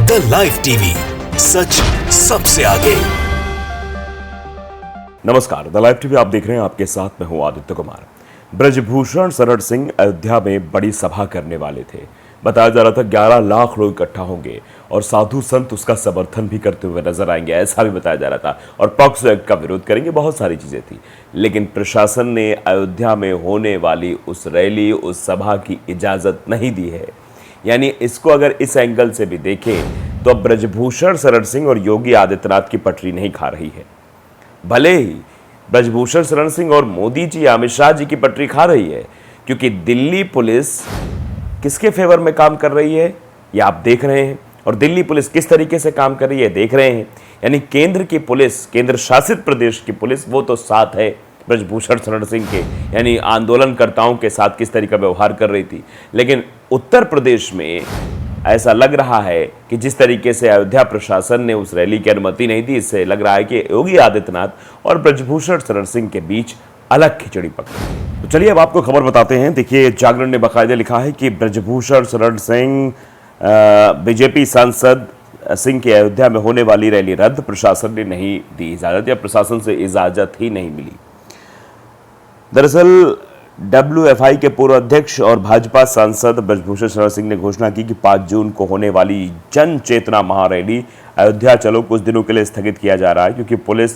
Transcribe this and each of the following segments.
The live TV, सच सबसे आगे। नमस्कार, द लाइव टीवी आप देख रहे हैं। आपके साथ मैं हूं आदित्य कुमार। ब्रजभूषण शरण सिंह अयोध्या में बड़ी सभा करने वाले थे। बताया जा रहा था 11 लाख लोग इकट्ठा होंगे और साधु संत उसका समर्थन भी करते हुए नजर आएंगे, ऐसा भी बताया जा रहा था। और पॉक्सो एक्ट का विरोध करेंगे, बहुत सारी चीजें थी। लेकिन प्रशासन ने अयोध्या में होने वाली उस रैली, उस सभा की इजाजत नहीं दी है। यानी इसको अगर इस एंगल से भी देखें तो ब्रजभूषण शरण सिंह और योगी आदित्यनाथ की पटरी नहीं खा रही है। भले ही ब्रजभूषण शरण सिंह और मोदी जी, अमित शाह जी की पटरी खा रही है, क्योंकि दिल्ली पुलिस किसके फेवर में काम कर रही है ये आप देख रहे हैं, और दिल्ली पुलिस किस तरीके से काम कर रही है देख रहे हैं। यानी केंद्र की पुलिस, केंद्र शासित प्रदेश की पुलिस, वो तो साथ है ब्रजभूषण शरण सिंह के, यानी आंदोलनकर्ताओं के साथ किस तरीके का व्यवहार कर रही थी। लेकिन उत्तर प्रदेश में ऐसा लग रहा है कि जिस तरीके से अयोध्या प्रशासन ने उस रैली की अनुमति नहीं दी, इससे लग रहा है कि योगी आदित्यनाथ और ब्रजभूषण शरण सिंह के बीच अलग खिचड़ी पक रही। तो चलिए अब आपको खबर बताते हैं। देखिए, जागरण ने बाकायदा लिखा है कि ब्रजभूषण शरण सिंह बीजेपी सांसद सिंह की अयोध्या में होने वाली रैली रद्द, प्रशासन ने नहीं दी इजाजत, या प्रशासन से इजाजत ही नहीं मिली। दरअसल WFI के पूर्व अध्यक्ष और भाजपा सांसद ब्रजभूषण शरण सिंह ने घोषणा की कि 5 जून को होने वाली जन चेतना महारैली अयोध्या चलो कुछ दिनों के लिए स्थगित किया जा रहा है, क्योंकि पुलिस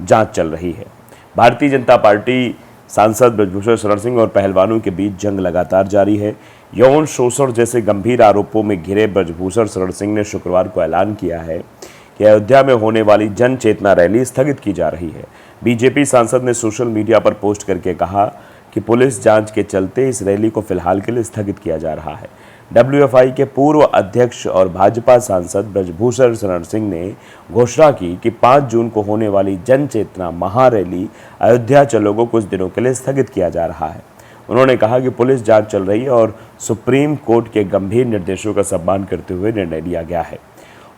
जांच चल रही है। भारतीय जनता पार्टी सांसद ब्रजभूषण शरण सिंह और पहलवानों के बीच जंग लगातार जारी है। यौन शोषण जैसे गंभीर आरोपों में घिरे ब्रजभूषण शरण सिंह ने शुक्रवार को ऐलान किया है कि अयोध्या में होने वाली जन चेतना रैली स्थगित की जा रही है। बीजेपी सांसद ने सोशल मीडिया पर पोस्ट करके कहा कि पुलिस जांच के चलते इस रैली को फिलहाल के लिए स्थगित किया जा रहा है। WFI के पूर्व अध्यक्ष और भाजपा सांसद ब्रजभूषण शरण सिंह ने घोषणा की कि 5 जून को होने वाली जन चेतना महारैली अयोध्या चलो को कुछ दिनों के लिए स्थगित किया जा रहा है। उन्होंने कहा कि पुलिस जांच चल रही है और सुप्रीम कोर्ट के गंभीर निर्देशों का सम्मान करते हुए निर्णय लिया गया है।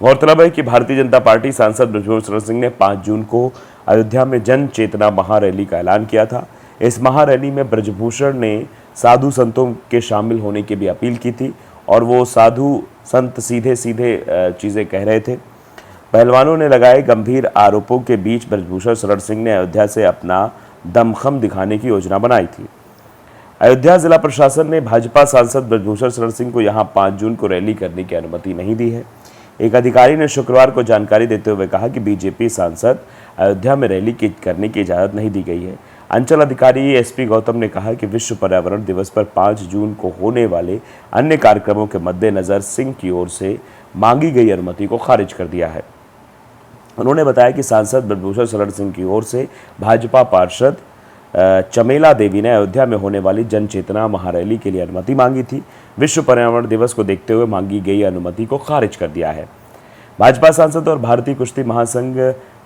गौरतलब है कि भारतीय जनता पार्टी सांसद ब्रजभूषण शरण सिंह ने 5 जून को अयोध्या में जन चेतना महारैली का ऐलान किया था। इस महारैली में ब्रजभूषण ने साधु संतों के शामिल होने की भी अपील की थी, और वो साधु संत सीधे सीधे चीज़ें कह रहे थे। पहलवानों ने लगाए गंभीर आरोपों के बीच ब्रजभूषण शरण सिंह ने अयोध्या से अपना दमखम दिखाने की योजना बनाई थी। अयोध्या जिला प्रशासन ने भाजपा सांसद ब्रजभूषण शरण सिंह को यहां 5 जून को रैली करने की अनुमति नहीं दी है। एक अधिकारी ने शुक्रवार को जानकारी देते हुए कहा कि बीजेपी सांसद अयोध्या में रैली करने की इजाज़त नहीं दी गई है। अंचल अधिकारी SP गौतम ने कहा कि विश्व पर्यावरण दिवस पर 5 जून को होने वाले अन्य कार्यक्रमों के मद्देनजर सिंह की ओर से मांगी गई अनुमति को खारिज कर दिया है। उन्होंने बताया कि सांसद ब्रजभूषण शरण सिंह की ओर से भाजपा पार्षद चमेला देवी ने अयोध्या में होने वाली जन चेतना महारैली के लिए अनुमति मांगी थी। विश्व पर्यावरण दिवस को देखते हुए मांगी गई अनुमति को खारिज कर दिया है। भाजपा सांसद और भारतीय कुश्ती महासंघ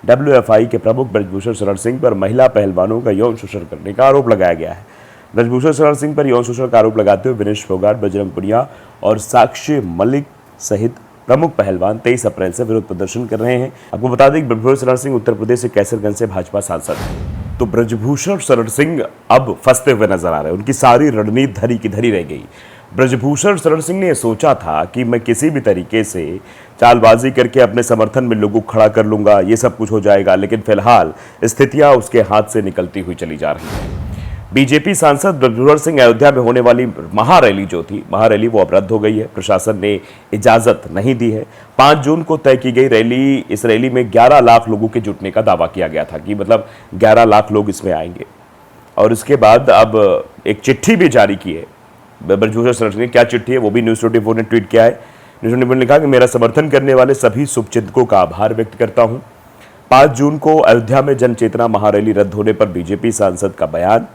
WFI के प्रमुख ब्रजभूषण शरण सिंह पर महिला पहलवानों का यौन शोषण करने का आरोप लगाया गया है। ब्रजभूषण शरण सिंह पर यौन शोषण का आरोप लगाते हुए विनेश फोगाट, बजरंग पुनिया और साक्षी मलिक सहित प्रमुख पहलवान 23 अप्रैल से विरोध प्रदर्शन कर रहे हैं। आपको बता दें कि ब्रजभूषण शरण सिंह उत्तर प्रदेश के कैसरगंज से भाजपा सांसद हैं। तो ब्रजभूषण शरण सिंह अब फंसते हुए नजर आ रहे हैं। उनकी सारी रणनीति धरी की धरी रह गई। ब्रजभूषण शरण सिंह ने सोचा था कि मैं किसी भी तरीके से चालबाजी करके अपने समर्थन में लोगों को खड़ा कर लूंगा, ये सब कुछ हो जाएगा, लेकिन फिलहाल स्थितियां उसके हाथ से निकलती हुई चली जा रही है। बीजेपी सांसद ब्रजभूषण सिंह अयोध्या में होने वाली महारैली जो थी, महारैली वो अब रद्द हो गई है। प्रशासन ने इजाजत नहीं दी है। 5 जून को तय की गई रैली, इस रैली में 11 लाख लोगों के जुटने का दावा किया गया था कि मतलब 11 लाख लोग इसमें आएंगे। और उसके बाद अब एक चिट्ठी भी जारी की है ब्रजभूषण शरण सिंह ने। क्या चिट्ठी है वो भी न्यूज़ 24 ने ट्वीट किया है। न्यूज़ 24 ने लिखा कि मेरा समर्थन करने वाले सभी शुभचिंतकों का आभार व्यक्त करता हूं। 5 जून को अयोध्या में जन चेतना महारैली रद्द होने पर बीजेपी सांसद का बयान।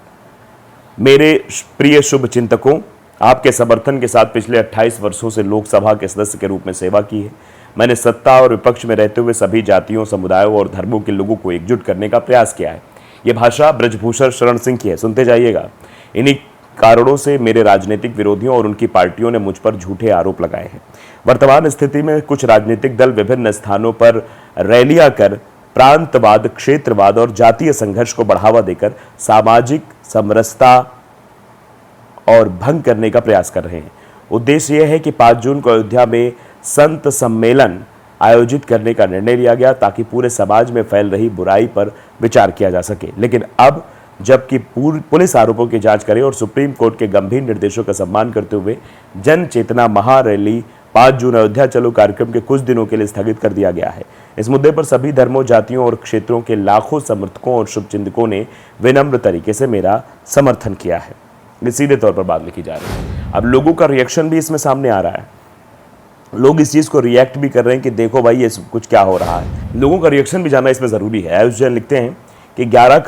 मेरे प्रिय शुभचिंतकों, आपके समर्थन के साथ पिछले 28 वर्षों से लोकसभा के सदस्य के रूप में सेवा की है। मैंने सत्ता और विपक्ष में रहते हुए सभी जातियों, समुदायों और धर्मों के लोगों को एकजुट करने का प्रयास किया है। ये भाषा ब्रजभूषण शरण सिंह की है, सुनते जाइएगा। इन्हीं कारणों से मेरे राजनीतिक विरोधियों और उनकी पार्टियों ने मुझ पर झूठे आरोप लगाए हैं। वर्तमान स्थिति में कुछ राजनीतिक दल विभिन्न स्थानों पर रैलियां कर प्रांतवाद, क्षेत्रवाद और जातीय संघर्ष को बढ़ावा देकर सामाजिक समरसता और भंग करने का प्रयास कर रहे हैं। उद्देश्य यह है कि 5 जून को अयोध्या में संत सम्मेलन आयोजित करने का निर्णय लिया गया ताकि पूरे समाज में फैल रही बुराई पर विचार किया जा सके। लेकिन अब जबकि पुलिस आरोपों की जांच करे और सुप्रीम कोर्ट के गंभीर निर्देशों का सम्मान करते हुए जन चेतना महारैली 5 जून अयोध्या चलो कार्यक्रम के कुछ दिनों के लिए स्थगित कर दिया गया है। इस मुद्दे पर सभी धर्मों, जातियों और क्षेत्रों के लाखों समर्थकों और शुभचिंतकों ने विनम्र तरीके से मेरा समर्थन किया है। ये सीधे तौर पर बात लिखी जा रही है। अब लोगों का रिएक्शन भी इसमें सामने आ रहा है। लोग इस चीज़ को रिएक्ट भी कर रहे हैं कि देखो भाई ये कुछ क्या हो रहा है। लोगों का रिएक्शन भी जानना इसमें ज़रूरी है। आयुष जैन लिखते हैं कि 11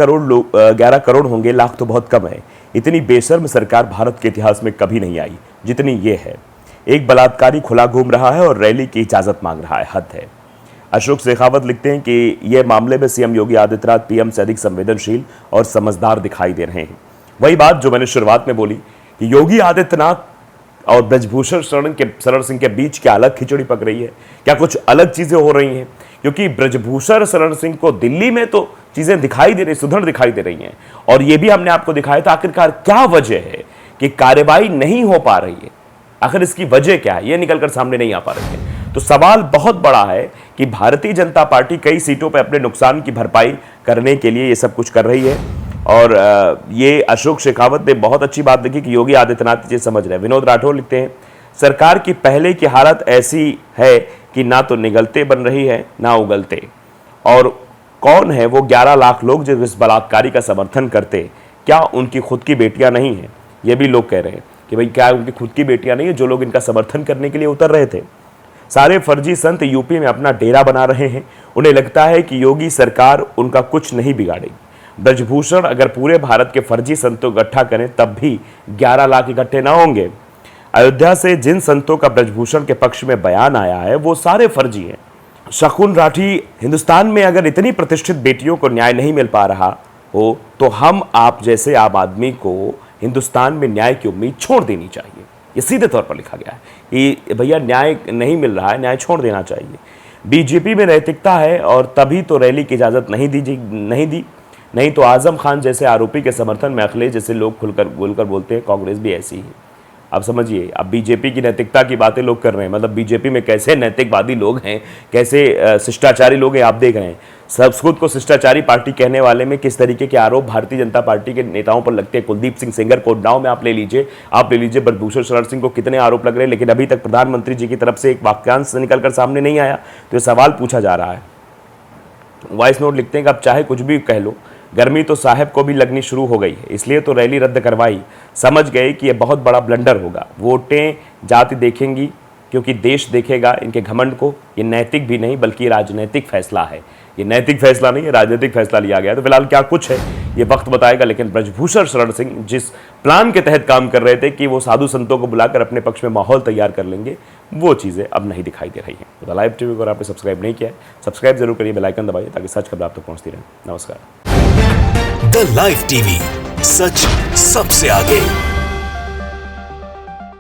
करोड़ होंगे, लाख तो बहुत कम है। इतनी बेशर्म सरकार भारत के इतिहास में कभी नहीं आई जितनी ये है। एक बलात्कारी खुला घूम रहा है और रैली की इजाज़त मांग रहा है, हद है। अशोक शेखावत लिखते हैं कि यह मामले में सीएम योगी आदित्यनाथ पीएम से अधिक संवेदनशील और समझदार दिखाई दे रहे हैं। वही बात जो मैंने शुरुआत में बोली कि योगी आदित्यनाथ और ब्रजभूषण शरण सिंह के बीच क्या अलग खिचड़ी पक रही है, क्या कुछ अलग चीजें हो रही हैं? क्योंकि ब्रजभूषण शरण सिंह को दिल्ली में तो चीजें दिखाई दे रही, सुधर दिखाई दे रही हैं, और ये भी हमने आपको दिखाया था आखिरकार क्या वजह है कि कार्रवाई नहीं हो पा रही है। आखिर इसकी वजह क्या है, ये निकलकर सामने नहीं आ पा रही है। तो सवाल बहुत बड़ा है कि भारतीय जनता पार्टी कई सीटों पर अपने नुकसान की भरपाई करने के लिए ये सब कुछ कर रही है। और ये अशोक शेखावत ने बहुत अच्छी बात लिखी कि योगी आदित्यनाथ ये समझ रहे हैं। विनोद राठौर लिखते हैं सरकार की पहले की हालत ऐसी है कि ना तो निगलते बन रही है ना उगलते। और कौन है वो 11 लाख लोग जो इस बलात्कारी का समर्थन करते, क्या उनकी खुद की बेटियां नहीं हैं? ये भी लोग कह रहे हैं कि भाई क्या उनकी खुद की बेटियां नहीं है जो लोग इनका समर्थन करने के लिए उतर रहे थे। सारे फर्जी संत यूपी में अपना डेरा बना रहे हैं। उन्हें लगता है कि योगी सरकार उनका कुछ नहीं बिगाड़ेगी। ब्रजभूषण अगर पूरे भारत के फर्जी संतों को इकट्ठा करें तब भी 11 लाख इकट्ठे ना होंगे। अयोध्या से जिन संतों का ब्रजभूषण के पक्ष में बयान आया है वो सारे फर्जी हैं। शकुन राठी, हिंदुस्तान में अगर इतनी प्रतिष्ठित बेटियों को न्याय नहीं मिल पा रहा हो तो हम आप जैसे आम आदमी को हिंदुस्तान में न्याय की उम्मीद छोड़ देनी चाहिए। ये सीधे तौर पर लिखा गया है कि भैया न्याय नहीं मिल रहा है, न्याय छोड़ देना चाहिए। बीजेपी में नैतिकता है और तभी तो रैली की इजाज़त नहीं तो आजम खान जैसे आरोपी के समर्थन में अखिलेश जैसे लोग खुलकर बोलकर बोलते हैं। कांग्रेस भी ऐसी ही। अब समझिए, अब बीजेपी की नैतिकता की बातें लोग कर रहे हैं। मतलब बीजेपी में कैसे नैतिकवादी लोग हैं, कैसे शिष्टाचारी लोग हैं, आप देख रहे हैं। सब खुद को शिष्टाचारी पार्टी कहने वाले में किस तरीके के आरोप भारतीय जनता पार्टी के नेताओं पर लगते हैं। कुलदीप सिंह सेंगर को नाव में आप ले लीजिए, ब्रजभूषण शरण सिंह को कितने आरोप लग रहे हैं, लेकिन अभी तक प्रधानमंत्री जी की तरफ से एक वाक्यांश निकलकर सामने नहीं आया। तो ये सवाल पूछा जा रहा है। वॉइस नोट लिखते हैं कि अब चाहे कुछ भी कह लो, गर्मी तो साहब को भी लगनी शुरू हो गई है, इसलिए तो रैली रद्द करवाई। समझ गए कि यह बहुत बड़ा ब्लंडर होगा। वोटें जाति देखेंगी क्योंकि देश देखेगा इनके घमंड को। ये नैतिक भी नहीं बल्कि राजनीतिक फैसला है। ये नैतिक फैसला नहीं है, राजनीतिक फैसला लिया गया है। तो फिलहाल क्या कुछ है ये वक्त बताएगा। लेकिन ब्रजभूषण शरण सिंह जिस प्लान के तहत काम कर रहे थे कि वो साधु संतों को बुलाकर अपने पक्ष में माहौल तैयार कर लेंगे, वो चीज़ें अब नहीं दिखाई दे रही हैं। तो लाइव टीवी को अगर आपने सब्सक्राइब नहीं किया है, सब्सक्राइब जरूर करिए, बेल आइकन दबाइए ताकि सच खबर आप तक पहुंचती रहे। नमस्कार। द लाइव टीवी, सच सबसे आगे।